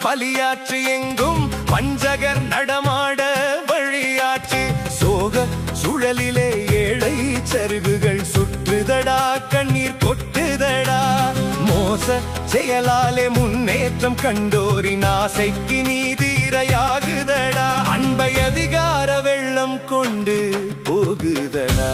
பலியாற்று எங்கும் பஞ்சகர் நடமாட வழியாற்று சோக சுழலிலே ஏழை சருகுகள் சுற்றுதடா கண்ணீர் கொட்டுதடா மோச செயலாலே முன்னேற்றம் கண்டோரின் ஆசைக்கு நீதி இரையாகுதடா அன்பை அதிகார வெள்ளம் கொண்டு போகுதடா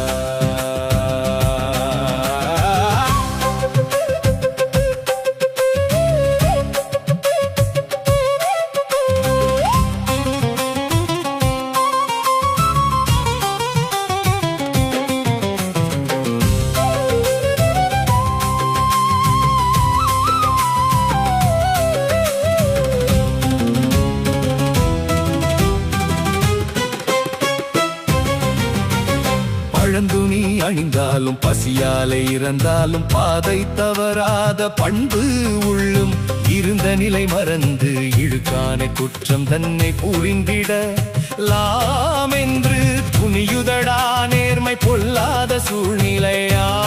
பழந்துணி அணிந்தாலும் பசியாலை இறந்தாலும் பாதை தவறாத பண்பு உள்ளும் இருந்த நிலை மறந்து இழுக்கான குற்றம் தன்னை புரிந்திட லாமென்று துணியுதடா நேர்மை பொல்லாத சூழ்நிலையால்